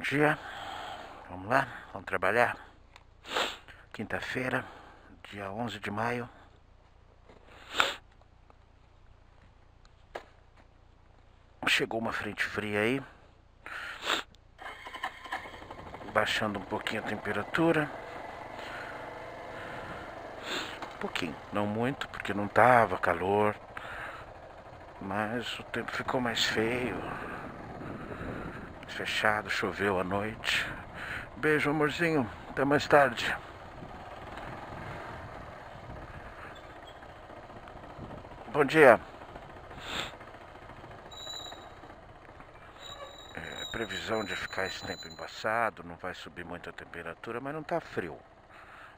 dia, vamos lá, vamos trabalhar. Quinta-feira, dia 11 de maio. Chegou uma frente fria aí, baixando um pouquinho a temperatura. Um pouquinho, não muito, porque não tava calor, mas o tempo ficou mais feio, fechado, choveu à noite. Beijo, amorzinho, até mais tarde. Bom dia. Previsão de ficar esse tempo embaçado, não vai subir muito a temperatura, mas não tá frio.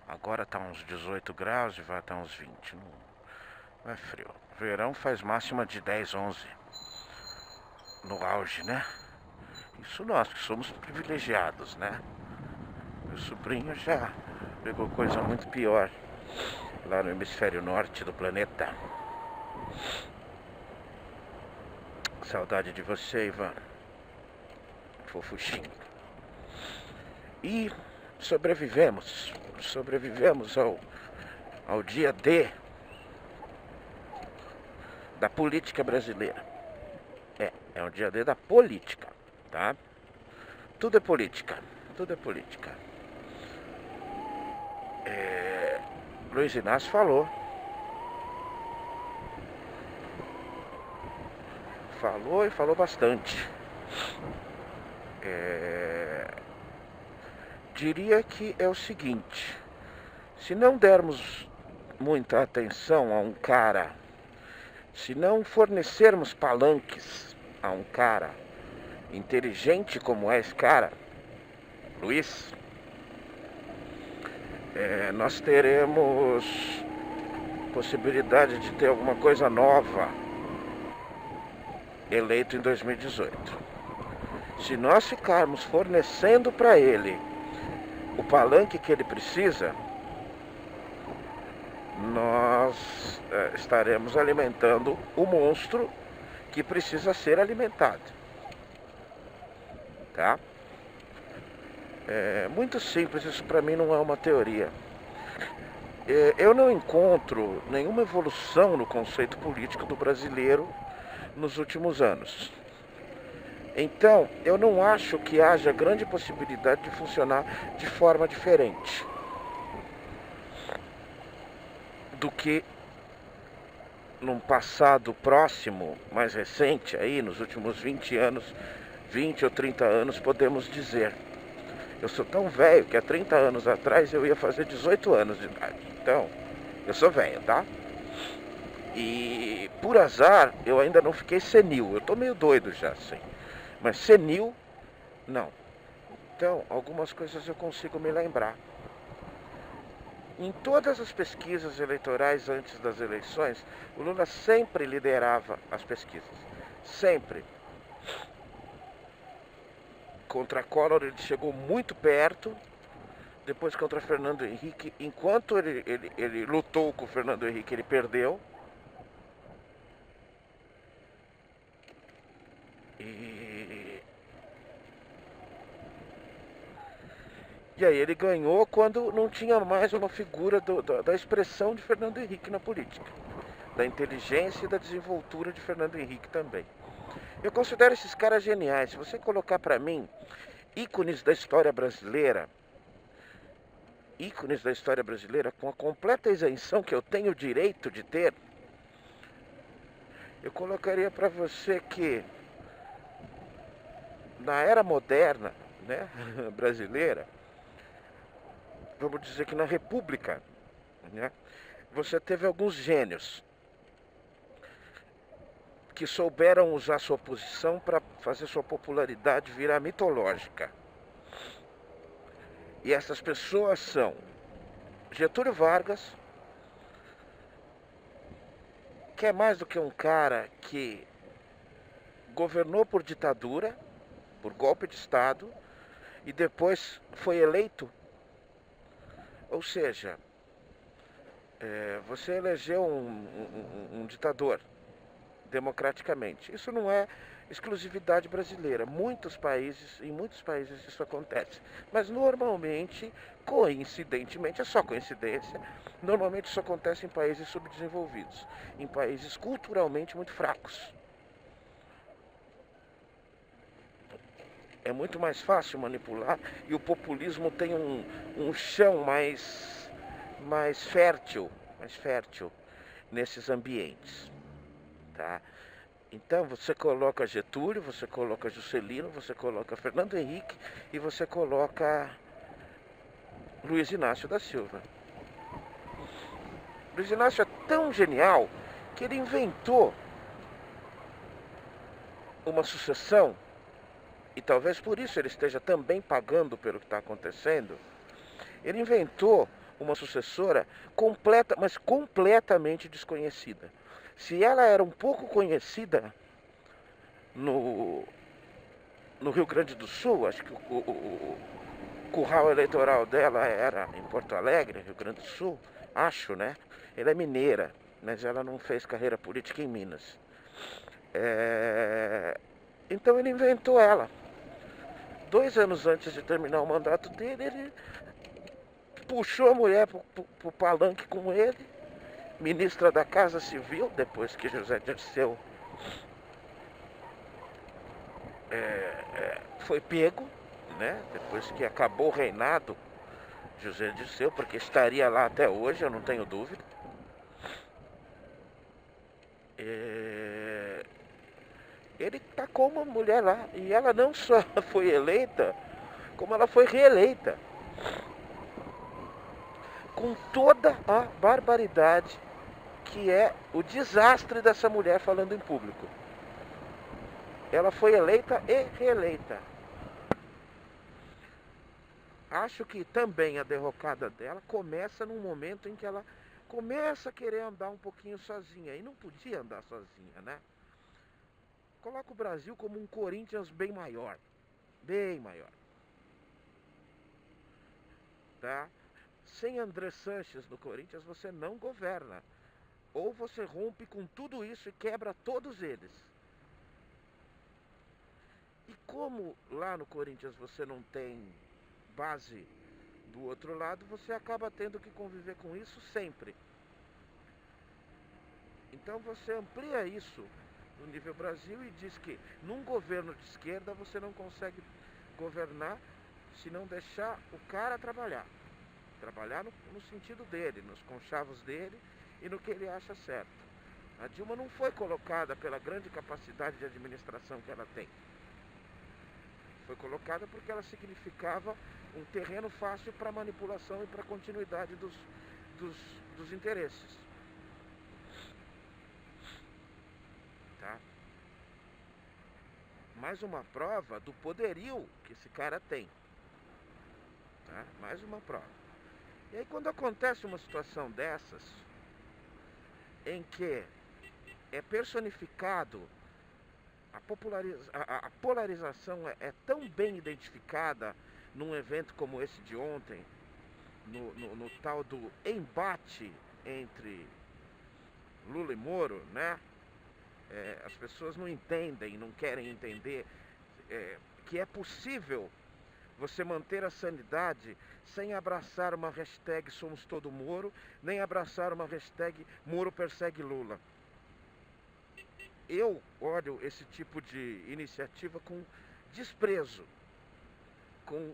Agora tá uns 18 graus e vai estar uns 20. Não é frio. Verão faz máxima de 10, 11. No auge, né? Isso nós que somos privilegiados, né? Meu sobrinho já pegou coisa muito pior lá no hemisfério norte do planeta. Saudade de você, Ivan. Fofuxinho. E sobrevivemos ao dia D da política brasileira. É um dia D da política, tá? Tudo é política, tudo é política. Luiz Inácio falou e falou bastante. Diria que é o seguinte: se não dermos muita atenção a um cara, se não fornecermos palanques a um cara inteligente como é esse cara, Luiz, nós teremos possibilidade de ter alguma coisa nova eleito em 2018. Se nós ficarmos fornecendo para ele o palanque que ele precisa, nós estaremos alimentando o monstro que precisa ser alimentado. Tá? É muito simples, isso para mim não é uma teoria. Eu não encontro nenhuma evolução no conceito político do brasileiro nos últimos anos. Então, eu não acho que haja grande possibilidade de funcionar de forma diferente do que num passado próximo, mais recente, aí nos últimos 20 anos, 20 ou 30 anos, podemos dizer. Eu sou tão velho que há 30 anos atrás eu ia fazer 18 anos de idade. Então, eu sou velho, tá? E por azar, eu ainda não fiquei senil. Eu tô meio doido já, assim. Mas senil, não. Então, algumas coisas eu consigo me lembrar. Em todas as pesquisas eleitorais antes das eleições, o Lula sempre liderava as pesquisas. Sempre. Contra Collor ele chegou muito perto. Depois contra Fernando Henrique, enquanto ele lutou com o Fernando Henrique, ele perdeu. E aí ele ganhou quando não tinha mais uma figura da expressão de Fernando Henrique na política. Da inteligência e da desenvoltura de Fernando Henrique também. Eu considero esses caras geniais. Se você colocar para mim ícones da história brasileira com a completa isenção que eu tenho o direito de ter, eu colocaria para você que na era moderna, né, brasileira, vamos dizer que na República, né, você teve alguns gênios que souberam usar sua posição para fazer sua popularidade virar mitológica. E essas pessoas são Getúlio Vargas, que é mais do que um cara que governou por ditadura, por golpe de Estado, e depois foi eleito. Ou seja, você elegeu um ditador democraticamente. Isso exclusividade brasileira. Em muitos países isso acontece. Mas normalmente, coincidentemente, é só coincidência, normalmente isso acontece em países subdesenvolvidos, em países culturalmente muito fracos. É muito mais fácil manipular e o populismo tem um chão mais fértil nesses ambientes, tá? Então você coloca Getúlio, você coloca Juscelino, você coloca Fernando Henrique e você coloca Luiz Inácio da Silva. Luiz Inácio é tão genial que ele inventou uma sucessão, e talvez por isso ele esteja também pagando pelo que está acontecendo. Ele inventou uma sucessora mas completamente desconhecida. Se ela era um pouco conhecida no Rio Grande do Sul, acho que o curral eleitoral dela era em Porto Alegre, Rio Grande do Sul, acho, né? Ela é mineira, mas ela não fez carreira política em Minas. Então ele inventou ela. 2 anos antes de terminar o mandato dele, ele puxou a mulher pro palanque com ele, ministra da Casa Civil, depois que José Dirceu foi pego, né? Depois que acabou o reinado José Dirceu, porque estaria lá até hoje, eu não tenho dúvida. Ele tacou uma mulher lá, e ela não só foi eleita, como ela foi reeleita. Com toda a barbaridade que é o desastre dessa mulher falando em público. Ela foi eleita e reeleita. Acho que também a derrocada dela começa num momento em que ela começa a querer andar um pouquinho sozinha. E não podia andar sozinha, né? Coloca o Brasil como um Corinthians bem maior. Bem maior. Tá? Sem André Sanches no Corinthians você não governa. Ou você rompe com tudo isso e quebra todos eles. E como lá no Corinthians você não tem base do outro lado, você acaba tendo que conviver com isso sempre. Então você amplia isso no nível Brasil e diz que num governo de esquerda você não consegue governar se não deixar o cara trabalhar. Trabalhar no sentido dele, nos conchavos dele e no que ele acha certo. A Dilma não foi colocada pela grande capacidade de administração que ela tem. Foi colocada porque ela significava um terreno fácil para manipulação e para continuidade dos interesses. Tá? Mais uma prova do poderio que esse cara tem. Tá? Mais uma prova. E aí quando acontece uma situação dessas, em que é personificado, a polarização é tão bem identificada num evento como esse de ontem, no tal do embate entre Lula e Moro, né? As pessoas não entendem, não querem entender que é possível você manter a sanidade sem abraçar uma hashtag Somos Todo Moro, nem abraçar uma hashtag Moro persegue Lula. Eu olho esse tipo de iniciativa com desprezo, com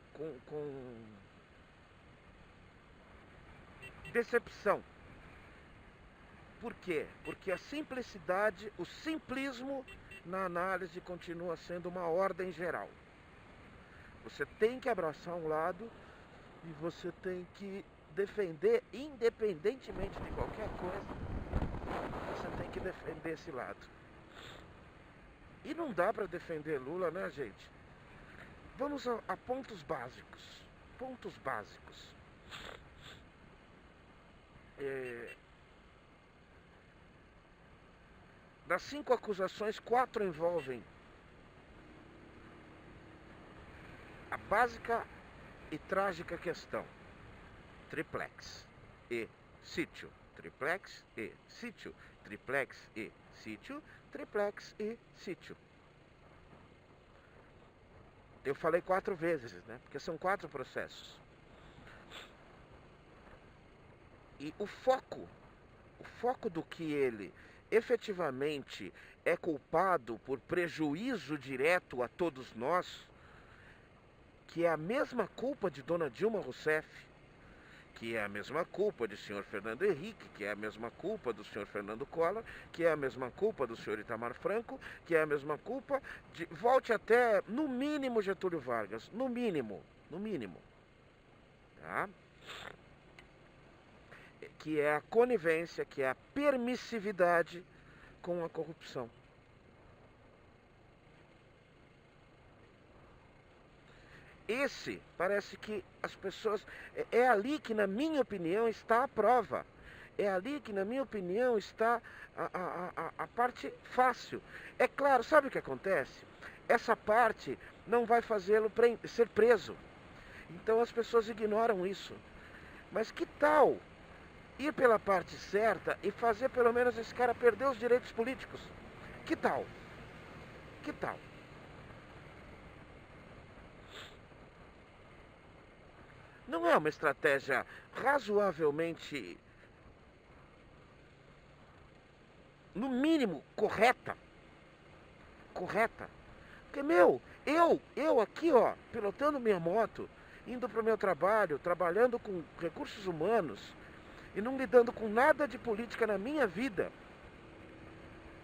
decepção. Por quê? Porque a simplicidade, o simplismo na análise continua sendo uma ordem geral. Você tem que abraçar um lado e você tem que defender, independentemente de qualquer coisa, você tem que defender esse lado. E não dá para defender Lula, né, gente? Vamos a pontos básicos. Pontos básicos. Das 5 acusações, 4 envolvem a básica e trágica questão: triplex e sítio. Triplex e sítio. Triplex e sítio. Triplex e sítio. Eu falei 4 vezes, né? Porque são 4 processos. E o foco do que ele efetivamente é culpado por prejuízo direto a todos nós, que é a mesma culpa de Dona Dilma Rousseff, que é a mesma culpa de senhor Fernando Henrique, que é a mesma culpa do senhor Fernando Collor, que é a mesma culpa do senhor Itamar Franco, que é a mesma culpa de... Volte até, no mínimo, Getúlio Vargas. No mínimo. Tá? Que é a conivência, que é a permissividade com a corrupção. Esse, parece que as pessoas... É ali que, na minha opinião, está a prova. É ali que, na minha opinião, está a parte fácil. É claro, sabe o que acontece? Essa parte não vai fazê-lo ser preso. Então as pessoas ignoram isso. Mas que tal ir pela parte certa e fazer pelo menos esse cara perder os direitos políticos? Que tal? Que tal? Não é uma estratégia razoavelmente, no mínimo, correta? Correta. Porque, eu aqui, ó, pilotando minha moto, indo para o meu trabalho, trabalhando com recursos humanos e não lidando com nada de política na minha vida,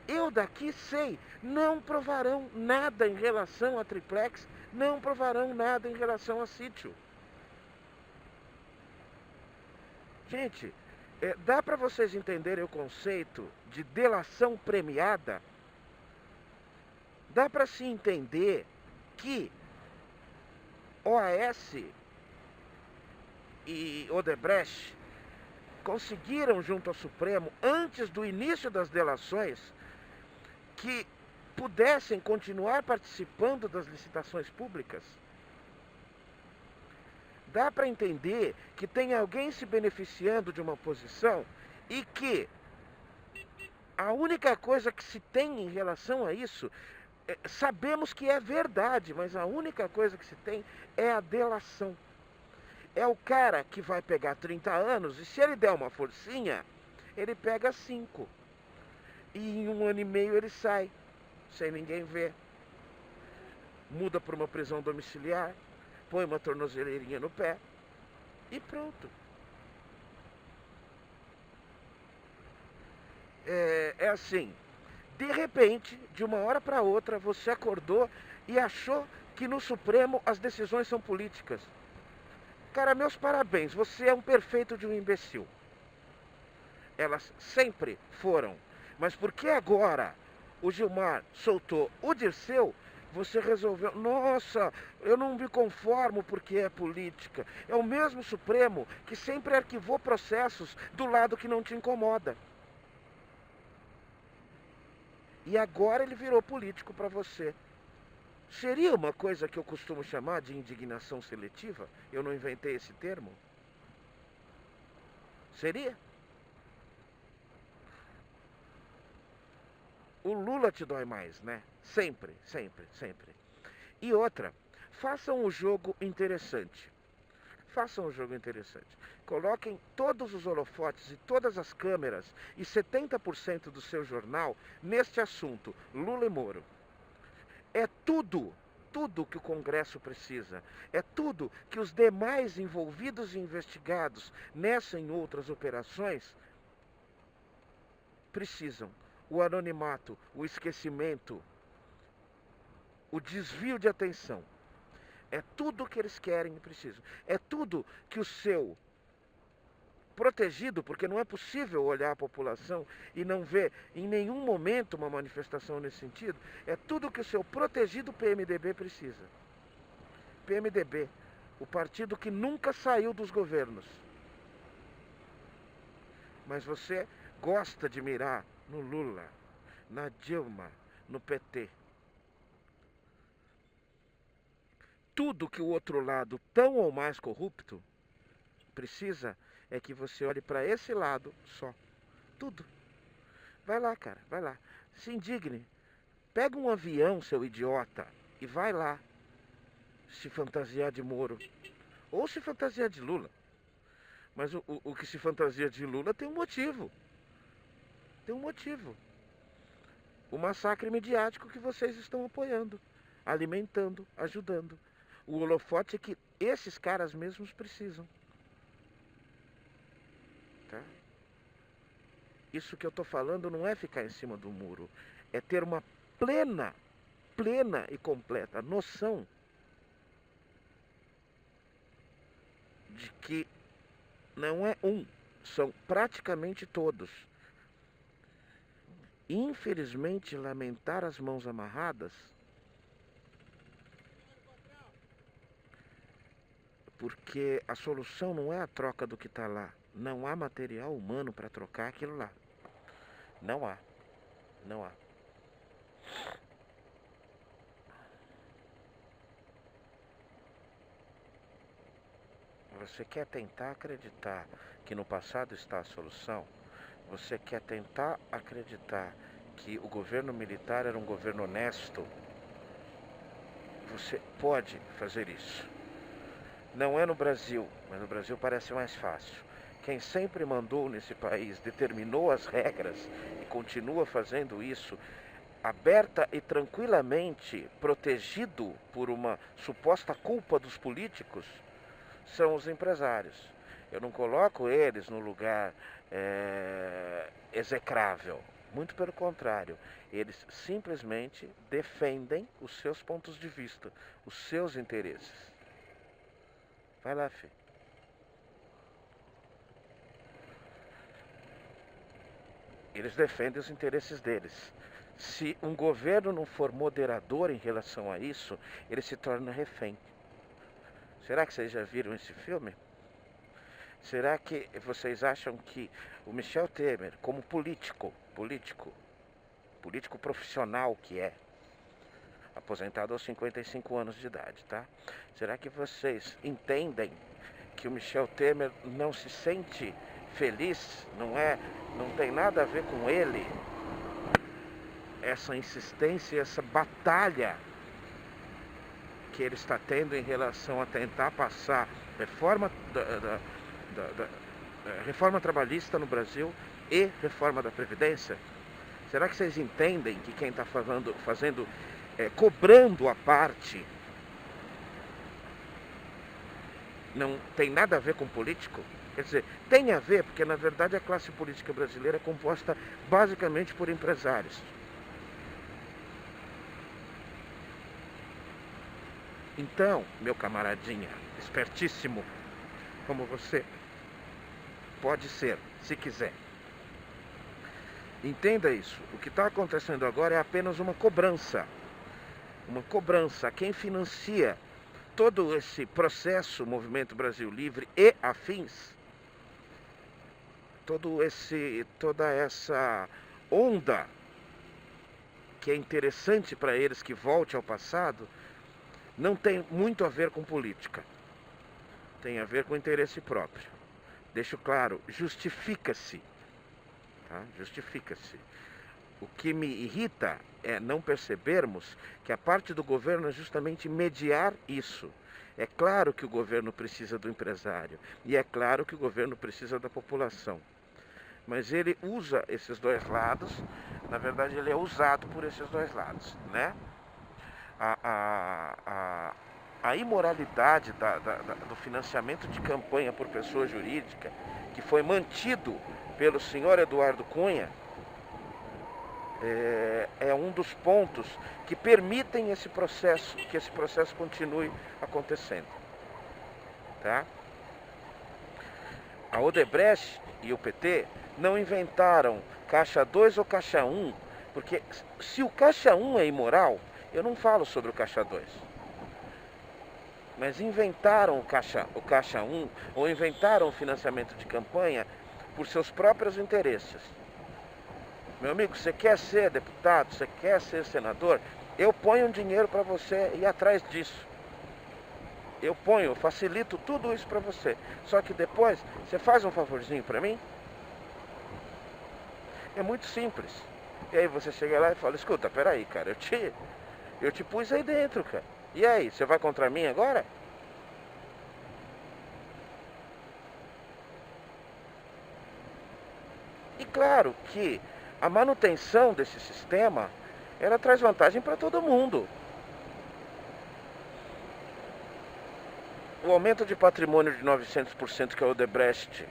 eu daqui sei, não provarão nada em relação a triplex, não provarão nada em relação a sítio. Gente, dá para vocês entenderem o conceito de delação premiada? Dá para se entender que OAS e Odebrecht conseguiram, junto ao Supremo, antes do início das delações, que pudessem continuar participando das licitações públicas? Dá para entender que tem alguém se beneficiando de uma posição e que a única coisa que se tem em relação a isso, sabemos que é verdade, mas a única coisa que se tem é a delação. É o cara que vai pegar 30 anos e se ele der uma forcinha, ele pega 5. E em 1 ano e meio ele sai, sem ninguém ver. Muda para uma prisão domiciliar, põe uma tornozeleirinha no pé e pronto. É assim, de repente, de uma hora para outra, você acordou e achou que no Supremo as decisões são políticas. Cara, meus parabéns, você é um perfeito de um imbecil. Elas sempre foram. Mas porque agora o Gilmar soltou o Dirceu, você resolveu... Nossa, eu não me conformo porque é política. É o mesmo Supremo que sempre arquivou processos do lado que não te incomoda. E agora ele virou político para você. Seria uma coisa que eu costumo chamar de indignação seletiva? Eu não inventei esse termo? Seria? O Lula te dói mais, né? Sempre, sempre, sempre. E outra, façam um jogo interessante. Façam um jogo interessante. Coloquem todos os holofotes e todas as câmeras e 70% do seu jornal neste assunto, Lula e Moro. É tudo que o Congresso precisa. É tudo que os demais envolvidos e investigados nessa e em outras operações precisam. O anonimato, o esquecimento, o desvio de atenção. É tudo que eles querem e precisam. É tudo que o seu protegido, porque não é possível olhar a população e não ver em nenhum momento uma manifestação nesse sentido. É tudo que o seu protegido PMDB precisa. PMDB, o partido que nunca saiu dos governos. Mas você gosta de mirar no Lula, na Dilma, no PT. Tudo que o outro lado, tão ou mais corrupto, precisa é que você olhe para esse lado só. Tudo. Vai lá, cara, vai lá. Se indigne. Pega um avião, seu idiota, e vai lá. se fantasiar de Moro ou se fantasiar de Lula. Mas o que se fantasia de Lula tem um motivo. Tem um motivo. O massacre midiático que vocês estão apoiando, alimentando, ajudando. O holofote é que esses caras mesmos precisam. Tá? Isso que eu estou falando não é ficar em cima do muro. É ter uma plena e completa noção de que não é um, são praticamente todos. Infelizmente, lamentar as mãos amarradas, porque a solução não é a troca do que está lá. Não há material humano para trocar aquilo lá. Não há. Não há. Você quer tentar acreditar que no passado está a solução? Você quer tentar acreditar que o governo militar era um governo honesto? Você pode fazer isso. Não é no Brasil, mas no Brasil parece mais fácil. Quem sempre mandou nesse país, determinou as regras e continua fazendo isso, aberta e tranquilamente, protegido por uma suposta culpa dos políticos, são os empresários. Eu não coloco eles no lugar execrável. Muito pelo contrário. Eles simplesmente defendem os seus pontos de vista, os seus interesses. Vai lá, filho. Eles defendem os interesses deles. Se um governo não for moderador em relação a isso, ele se torna refém. Será que vocês já viram esse filme? Será que vocês acham que o Michel Temer, como político profissional que é, aposentado aos 55 anos de idade, tá? Será que vocês entendem que o Michel Temer não se sente feliz? Não tem nada a ver com ele essa insistência, essa batalha que ele está tendo em relação a tentar passar reforma trabalhista no Brasil e reforma da Previdência? Será que vocês entendem que quem está cobrando a parte não tem nada a ver com político? Quer dizer, tem a ver, porque na verdade a classe política brasileira é composta basicamente por empresários. Então, meu camaradinha, espertíssimo como você pode ser, se quiser. Entenda isso. O que está acontecendo agora é apenas uma cobrança. Uma cobrança. Quem financia todo esse processo, Movimento Brasil Livre e afins, toda essa onda que é interessante para eles que volte ao passado, não tem muito a ver com política. Tem a ver com interesse próprio. Deixo claro, justifica-se. Tá? Justifica-se. O que me irrita é não percebermos que a parte do governo é justamente mediar isso. É claro que o governo precisa do empresário. E é claro que o governo precisa da população. Mas ele usa esses dois lados. Na verdade, ele é usado por esses dois lados, né? A imoralidade do financiamento de campanha por pessoa jurídica, que foi mantido pelo senhor Eduardo Cunha, é um dos pontos que permitem que esse processo continue acontecendo. Tá? A Odebrecht e o PT não inventaram Caixa 2 ou Caixa 1, porque se o Caixa 1 é imoral, eu não falo sobre o Caixa 2. Mas inventaram o Caixa 1 ou inventaram o financiamento de campanha por seus próprios interesses. Meu amigo, você quer ser deputado, você quer ser senador, eu ponho um dinheiro para você ir atrás disso. Eu facilito tudo isso para você. Só que depois, você faz um favorzinho para mim? É muito simples. E aí você chega lá e fala, escuta, peraí, cara, eu te pus aí dentro, cara. E aí, você vai contra mim agora? E claro que a manutenção desse sistema, ela traz vantagem para todo mundo. O aumento de patrimônio de 900% que a Odebrecht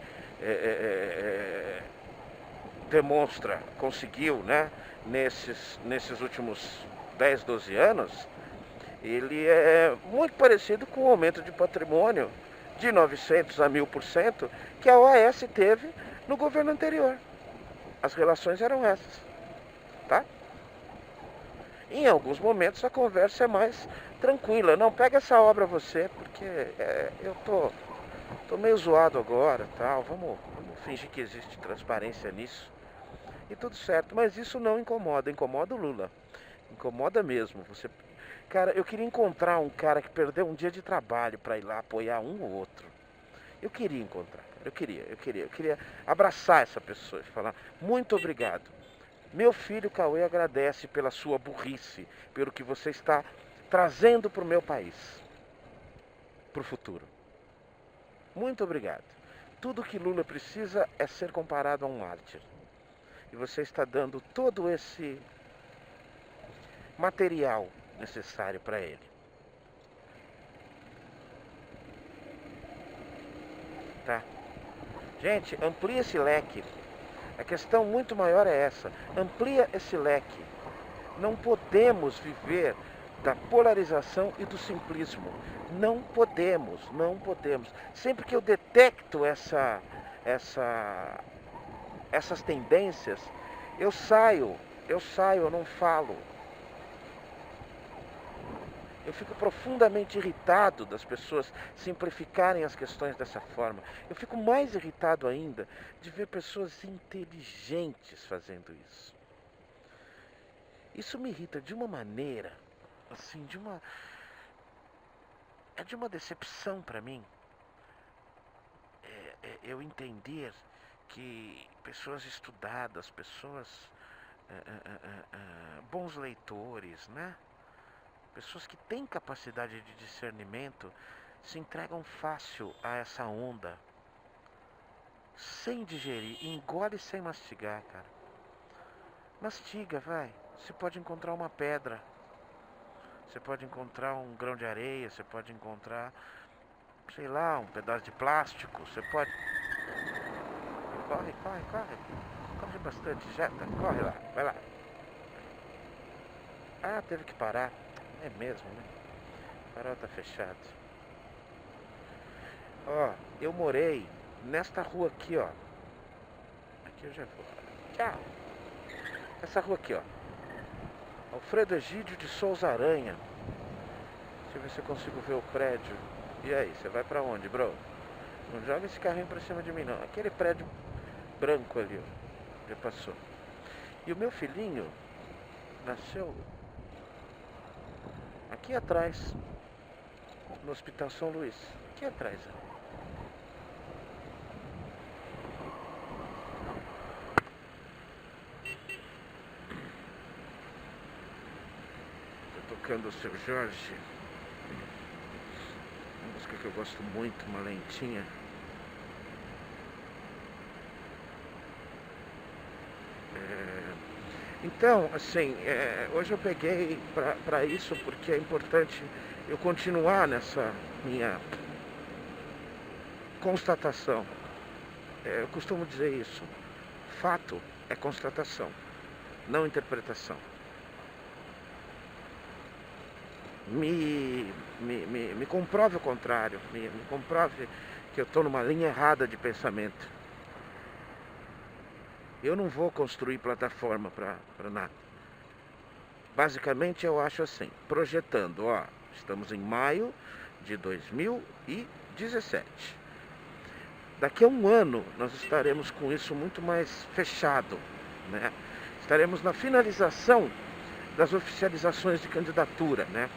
demonstra, conseguiu, né, nesses últimos 10, 12 anos, ele é muito parecido com o aumento de patrimônio de 900 a 1000% que a OAS teve no governo anterior. As relações eram essas, tá? Em alguns momentos a conversa é mais tranquila. Não, pega essa obra você, porque eu tô meio zoado agora, tal. Vamos fingir que existe transparência nisso. E tudo certo, mas isso não incomoda, incomoda o Lula. Incomoda mesmo. Cara, eu queria encontrar um cara que perdeu um dia de trabalho para ir lá apoiar um ou outro. Eu queria encontrar, eu queria abraçar essa pessoa e falar: muito obrigado. Meu filho Cauê agradece pela sua burrice, pelo que você está trazendo para o meu país, para o futuro. Muito obrigado. Tudo que Lula precisa é ser comparado a um mártir. E você está dando todo esse material necessário para ele. Tá? Gente, amplia esse leque. A questão muito maior é essa. Amplia esse leque. Não podemos viver da polarização e do simplismo. Não podemos. Sempre que eu detecto essas tendências, eu saio, eu não falo. Eu fico profundamente irritado das pessoas simplificarem as questões dessa forma. Eu fico mais irritado ainda de ver pessoas inteligentes fazendo isso. Isso me irrita de uma maneira, assim, é de uma decepção para mim. Eu entender que pessoas estudadas, pessoas bons leitores, né? Pessoas que têm capacidade de discernimento se entregam fácil a essa onda, sem digerir, engole sem mastigar, cara. Mastiga, vai. Você pode encontrar uma pedra, você pode encontrar um grão de areia, você pode encontrar, sei lá, um pedaço de plástico, você pode... Corre. Corre bastante, Jetta, corre lá, vai lá. Ah, teve que parar. É mesmo, né? O farol tá fechado. Ó, eu morei nesta rua aqui, ó. Aqui eu já vou. Tchau. Essa rua aqui, ó. Alfredo Egídio de Souza Aranha. Deixa eu ver se eu consigo ver o prédio. E aí, você vai pra onde, bro? Não joga esse carrinho pra cima de mim, não. Aquele prédio branco ali, ó. Já passou. E o meu filhinho nasceu aqui atrás, no Hospital São Luís. Aqui atrás, ó. Tô tocando o Seu Jorge. Uma música que eu gosto muito, uma lentinha. Então, assim, hoje eu peguei para isso porque é importante eu continuar nessa minha constatação. Eu costumo dizer isso. Fato é constatação, não interpretação. Me comprove o contrário, me comprove que eu estou numa linha errada de pensamento. Eu não vou construir plataforma para nada. Basicamente eu acho assim, projetando, ó, estamos em maio de 2017. Daqui a um ano nós estaremos com isso muito mais fechado, né? Estaremos na finalização das oficializações de candidatura, né?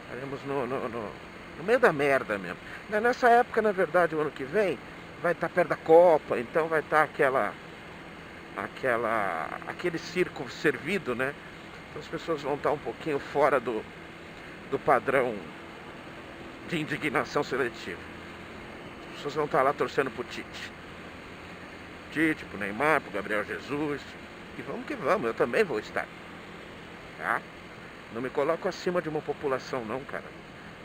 Estaremos no meio da merda mesmo. Nessa época, na verdade, o ano que vem vai estar perto da Copa, então vai estar aquele circo servido, né? Então as pessoas vão estar um pouquinho fora do padrão de indignação seletiva. As pessoas vão estar lá torcendo pro Tite. Tite, pro Neymar, pro Gabriel Jesus. E vamos que vamos, eu também vou estar. Tá? Não me coloco acima de uma população não, cara.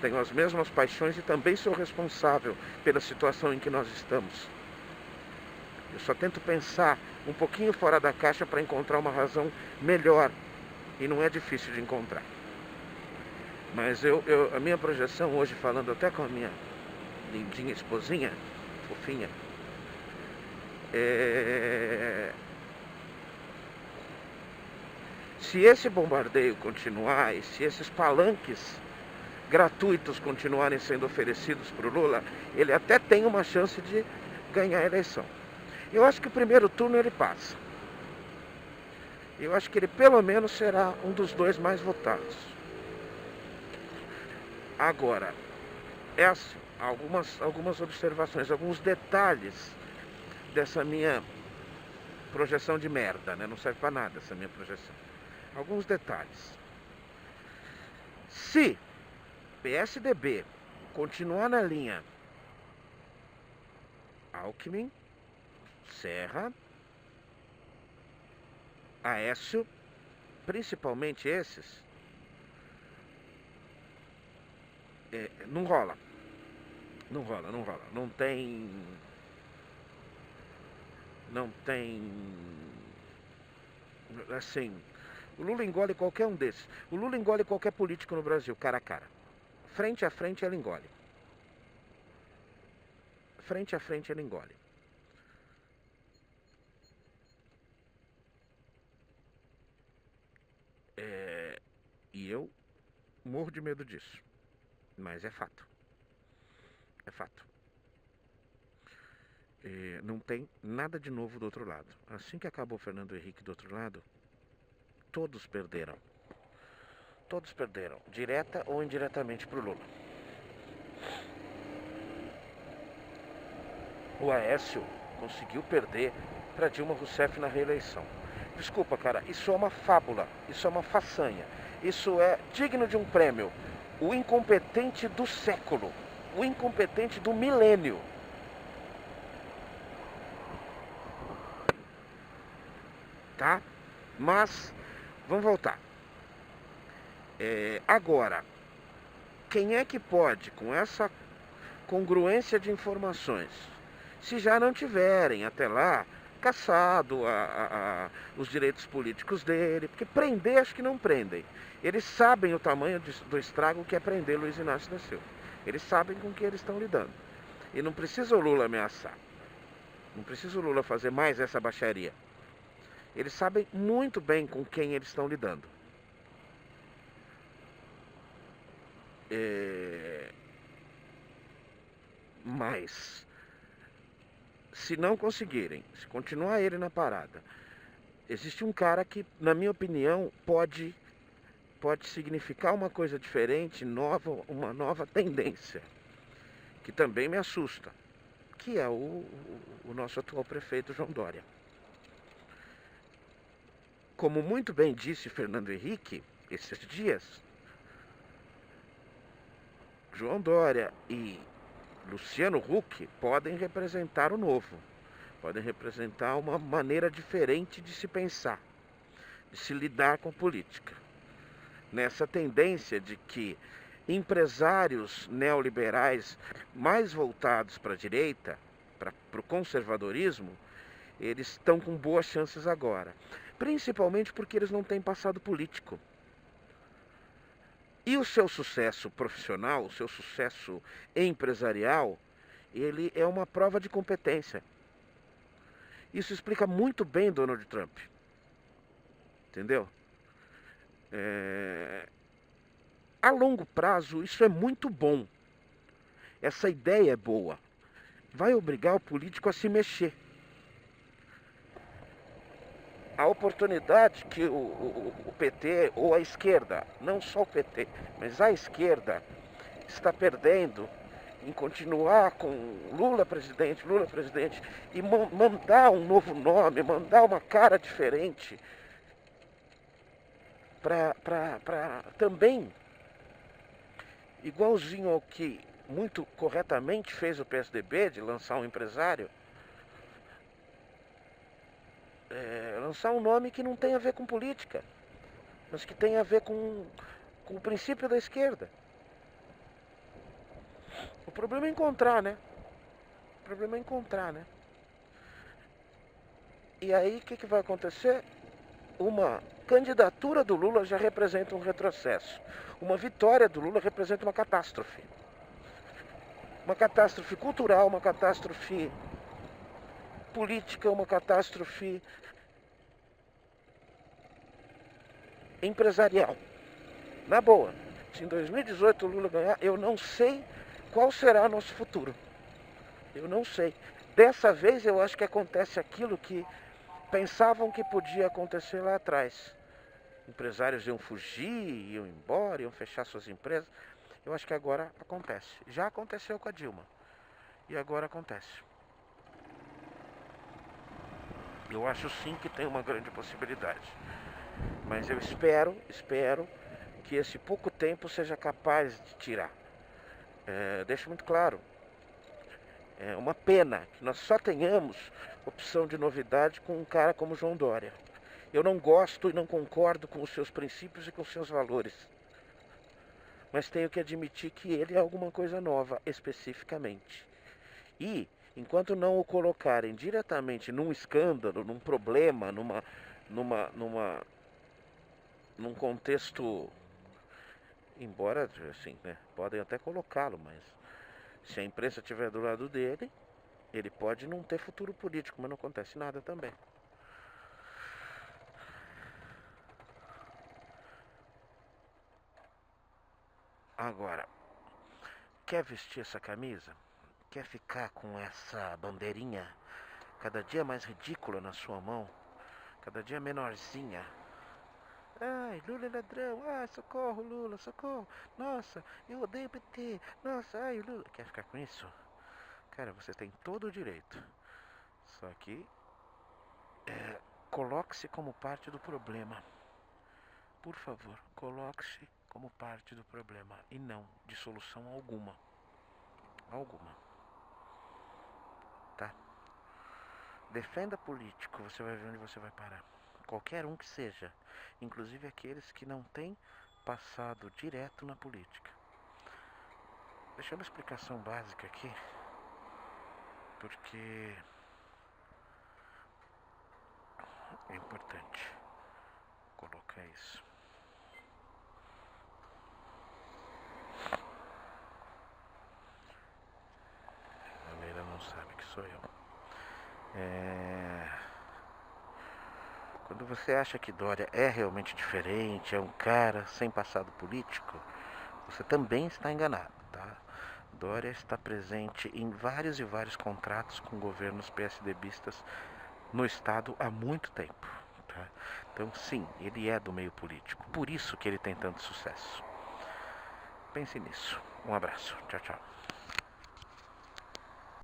Tenho as mesmas paixões e também sou responsável pela situação em que nós estamos. Eu só tento pensar um pouquinho fora da caixa para encontrar uma razão melhor. E não é difícil de encontrar. Mas a minha projeção hoje, falando até com a minha lindinha esposinha, fofinha, se esse bombardeio continuar e se esses palanques gratuitos continuarem sendo oferecidos para o Lula, ele até tem uma chance de ganhar a eleição. Eu acho que o primeiro turno ele passa. Eu acho que ele pelo menos será um dos dois mais votados. Agora, assim, algumas observações, alguns detalhes dessa minha projeção de merda, né? Não serve para nada essa minha projeção. Alguns detalhes. Se PSDB continuar na linha Alckmin, Serra, Aécio, principalmente esses, não rola. Não rola. Não tem. Assim, o Lula engole qualquer um desses. O Lula engole qualquer político no Brasil, cara a cara. Frente a frente ele engole. Frente a frente ele engole. E eu morro de medo disso. Mas é fato. É fato. Não tem nada de novo do outro lado. Assim que acabou o Fernando Henrique do outro lado, todos perderam. Todos perderam, direta ou indiretamente para o Lula. O Aécio conseguiu perder para Dilma Rousseff na reeleição. Desculpa, cara, isso é uma fábula, isso é uma façanha. Isso é digno de um prêmio. O incompetente do século, o incompetente do milênio. Tá? Mas, vamos voltar. Agora, quem é que pode, com essa congruência de informações, se já não tiverem até lá caçado os direitos políticos dele, porque prender acho que não prendem. Eles sabem o tamanho do estrago que é prender Luiz Inácio da Silva. Eles sabem com que eles estão lidando. E não precisa o Lula ameaçar. Não precisa o Lula fazer mais essa baixaria. Eles sabem muito bem com quem eles estão lidando. Mas, se não conseguirem, se continuar ele na parada, existe um cara que, na minha opinião, pode significar uma coisa diferente, nova, uma nova tendência, que também me assusta, que é o nosso atual prefeito João Dória. Como muito bem disse Fernando Henrique esses dias, João Dória e Luciano Huck podem representar o novo, podem representar uma maneira diferente de se pensar, de se lidar com a política. Nessa tendência de que empresários neoliberais mais voltados para a direita, para o conservadorismo, eles estão com boas chances agora. Principalmente porque eles não têm passado político. E o seu sucesso profissional, o seu sucesso empresarial, ele é uma prova de competência. Isso explica muito bem Donald Trump. Entendeu? A longo prazo, isso é muito bom. Essa ideia é boa. Vai obrigar o político a se mexer. A oportunidade que o PT ou a esquerda, não só o PT, mas a esquerda está perdendo em continuar com Lula presidente, e mandar um novo nome, mandar uma cara diferente para também igualzinho ao que muito corretamente fez o PSDB, de lançar um empresário, lançar um nome que não tem a ver com política, mas que tem a ver com o princípio da esquerda. O problema é encontrar, né? O problema é encontrar, né? E aí, o que vai acontecer? Uma candidatura do Lula já representa um retrocesso. Uma vitória do Lula representa uma catástrofe. Uma catástrofe cultural, uma catástrofe política, uma catástrofe empresarial. Na boa, se em 2018 o Lula ganhar, eu não sei qual será nosso futuro. Eu não sei. Dessa vez eu acho que acontece aquilo que pensavam que podia acontecer lá atrás. Empresários iam fugir, iam embora, iam fechar suas empresas. Eu acho que agora acontece. Já aconteceu com a Dilma. E agora acontece. Eu acho sim que tem uma grande possibilidade. Mas eu espero que esse pouco tempo seja capaz de tirar. Deixo muito claro. É uma pena que nós só tenhamos opção de novidade com um cara como João Dória. Eu não gosto e não concordo com os seus princípios e com os seus valores. Mas tenho que admitir que ele é alguma coisa nova, especificamente. E, enquanto não o colocarem diretamente num escândalo, num problema, num contexto, embora, assim, né, podem até colocá-lo, mas se a imprensa estiver do lado dele, ele pode não ter futuro político, mas não acontece nada também. Agora, quer vestir essa camisa? Quer ficar com essa bandeirinha cada dia mais ridícula na sua mão? Cada dia menorzinha? Ai, Lula é ladrão. Ai, socorro, Lula, socorro. Nossa, eu odeio o PT. Nossa, ai, Lula. Quer ficar com isso? Cara, você tem todo o direito. Só que coloque-se como parte do problema. Por favor, coloque-se como parte do problema e não de solução alguma. Alguma. Tá? Defenda político, você vai ver onde você vai parar. Qualquer um que seja, inclusive aqueles que não têm passado direto na política. Deixa uma explicação básica aqui, porque é importante colocar isso. A Leila não sabe que sou eu. Quando você acha que Dória é realmente diferente, é um cara sem passado político, você também está enganado, tá? Dória está presente em vários e vários contratos com governos PSDBistas no estado há muito tempo, tá? Então, sim, ele é do meio político. Por isso que ele tem tanto sucesso. Pense nisso. Um abraço. Tchau, tchau.